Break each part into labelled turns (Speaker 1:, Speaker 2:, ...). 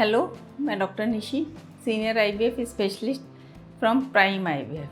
Speaker 1: Hello, मैं doctor Nishi, senior IVF specialist from prime IVF.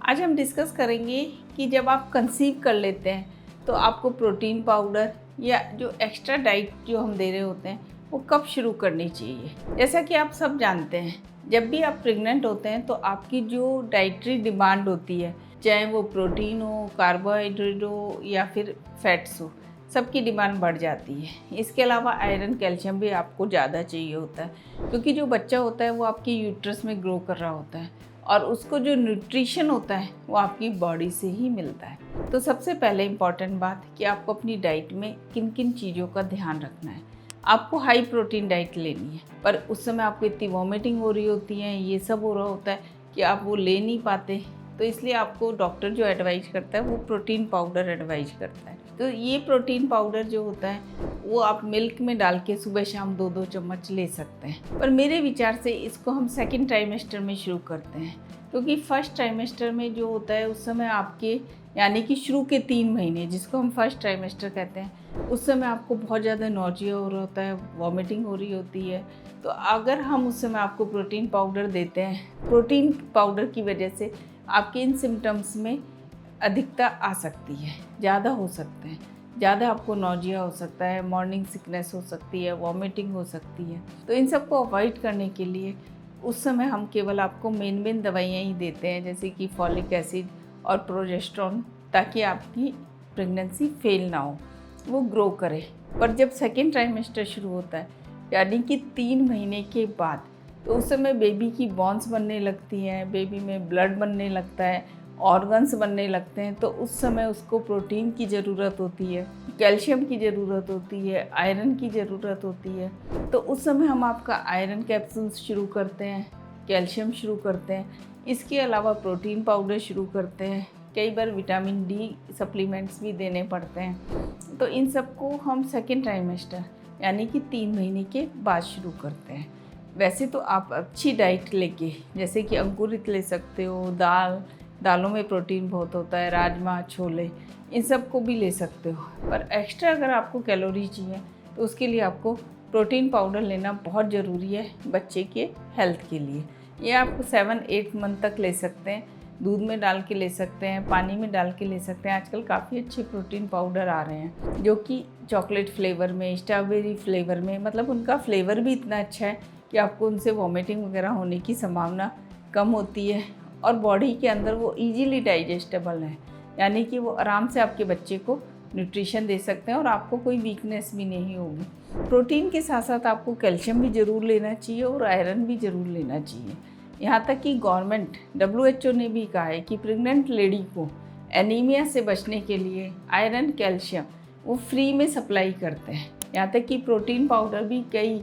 Speaker 1: आज हम डिस्कस करेंगे कि जब आप कंसीव कर लेते हैं तो आपको प्रोटीन पाउडर या जो एक्स्ट्रा डाइट जो हम दे रहे होते हैं वो कब शुरू करनी चाहिए। जैसा कि आप सब जानते हैं, जब भी आप प्रेग्नेंट होते हैं तो आपकी जो डाइटरी डिमांड होती है, चाहे वो प्रोटीन हो, कार्बोहाइड्रेट हो या फिर फैट्स हो, सबकी डिमांड बढ़ जाती है। इसके अलावा आयरन, कैल्शियम भी आपको ज़्यादा चाहिए होता है, क्योंकि जो बच्चा होता है वो आपकी यूट्रस में ग्रो कर रहा होता है और उसको जो न्यूट्रिशन होता है वो आपकी बॉडी से ही मिलता है। तो सबसे पहले इम्पॉर्टेंट बात कि आपको अपनी डाइट में किन किन चीज़ों का ध्यान रखना है। आपको हाई प्रोटीन डाइट लेनी है, पर उस समय आपको इतनी वॉमिटिंग हो रही होती है, ये सब हो रहा होता है कि आप वो ले नहीं पाते, तो इसलिए आपको डॉक्टर जो एडवाइज करता है वो प्रोटीन पाउडर एडवाइज करता है। तो ये प्रोटीन पाउडर जो होता है वो आप मिल्क में डाल के सुबह शाम 2-2 चम्मच ले सकते हैं, पर मेरे विचार से इसको हम सेकंड ट्राइमेस्टर में शुरू करते हैं, क्योंकि फर्स्ट ट्राइमेस्टर में जो होता है उस समय आपके यानी कि शुरू के 3 महीने जिसको हम फर्स्ट ट्राइमेस्टर कहते हैं, उस समय आपको बहुत ज़्यादा नॉजिया हो रहा होता है, वॉमिटिंग हो रही होती है। तो अगर हम उस समय आपको प्रोटीन पाउडर देते हैं, प्रोटीन पाउडर की वजह से आपके इन सिम्टम्स में अधिकता आ सकती है, ज़्यादा हो सकते हैं, ज़्यादा आपको नॉजिया हो सकता है, मॉर्निंग सिकनेस हो सकती है, वॉमिटिंग हो सकती है। तो इन सब को अवॉइड करने के लिए उस समय हम केवल आपको मेन दवाइयाँ ही देते हैं, जैसे कि फॉलिक एसिड और प्रोजेस्टेरॉन, ताकि आपकी प्रेगनेंसी फेल ना हो, वो ग्रो करे। पर जब सेकेंड ट्राइमेस्टर शुरू होता है यानी कि 3 महीने के बाद, तो उस समय बेबी की बोन्स बनने लगती हैं, बेबी में ब्लड बनने लगता है, ऑर्गन्स बनने लगते हैं। तो उस समय उसको प्रोटीन की ज़रूरत होती है, कैल्शियम की ज़रूरत होती है, आयरन की ज़रूरत होती है। तो उस समय हम आपका आयरन कैप्सूल्स शुरू करते हैं, कैल्शियम शुरू करते हैं, इसके अलावा प्रोटीन पाउडर शुरू करते हैं, कई बार विटामिन डी सप्लीमेंट्स भी देने पड़ते हैं। तो इन सबको हम सेकेंड ट्राइमेस्टर यानी कि 3 महीने के बाद शुरू करते हैं। वैसे तो आप अच्छी डाइट लेके, जैसे कि अंकुरित ले सकते हो, दालों में प्रोटीन बहुत होता है, राजमा, छोले, इन सब को भी ले सकते हो, पर एक्स्ट्रा अगर आपको कैलोरी चाहिए तो उसके लिए आपको प्रोटीन पाउडर लेना बहुत ज़रूरी है बच्चे के हेल्थ के लिए। ये आपको 7-8 मंथ तक ले सकते हैं, दूध में डाल के ले सकते हैं, पानी में डाल के ले सकते हैं। आजकल काफ़ी अच्छे प्रोटीन पाउडर आ रहे हैं जो कि चॉकलेट फ्लेवर में, स्ट्रॉबेरी फ्लेवर में, मतलब उनका फ्लेवर भी इतना अच्छा है कि आपको उनसे वॉमिटिंग वगैरह होने की संभावना कम होती है और बॉडी के अंदर वो इजीली डाइजेस्टेबल है, यानी कि वो आराम से आपके बच्चे को न्यूट्रिशन दे सकते हैं और आपको कोई वीकनेस भी नहीं होगी। प्रोटीन के साथ साथ आपको कैल्शियम भी ज़रूर लेना चाहिए और आयरन भी ज़रूर लेना चाहिए। यहाँ तक कि गवर्नमेंट WHO ने भी कहा है कि प्रेग्नेंट लेडी को एनीमिया से बचने के लिए आयरन, कैल्शियम वो फ्री में सप्लाई करते हैं। यहाँ तक कि प्रोटीन पाउडर भी कई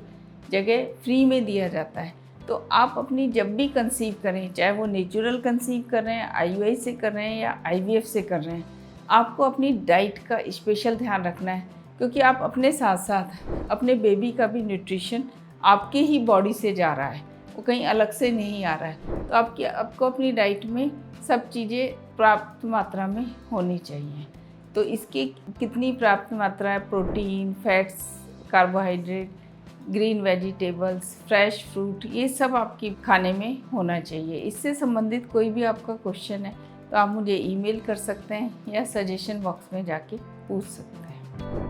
Speaker 1: जगह फ्री में दिया जाता है। तो आप अपनी जब भी कंसीव करें, चाहे वो नेचुरल कंसीव कर रहे हैं, IUI से कर रहे हैं या IVF से कर रहे हैं, आपको अपनी डाइट का स्पेशल ध्यान रखना है, क्योंकि आप अपने साथ साथ अपने बेबी का भी न्यूट्रिशन आपके ही बॉडी से जा रहा है, वो कहीं अलग से नहीं आ रहा है। तो आपको अपनी डाइट में सब चीज़ें पर्याप्त मात्रा में होनी चाहिए। तो इसकी कितनी पर्याप्त मात्रा है, protein, fats, carbohydrate, green vegetables, fresh fruit, ये सब आपके खाने में होना चाहिए। इससे संबंधित कोई भी आपका क्वेश्चन है तो आप मुझे ईमेल कर सकते हैं या सजेशन बॉक्स में जाके पूछ सकते हैं।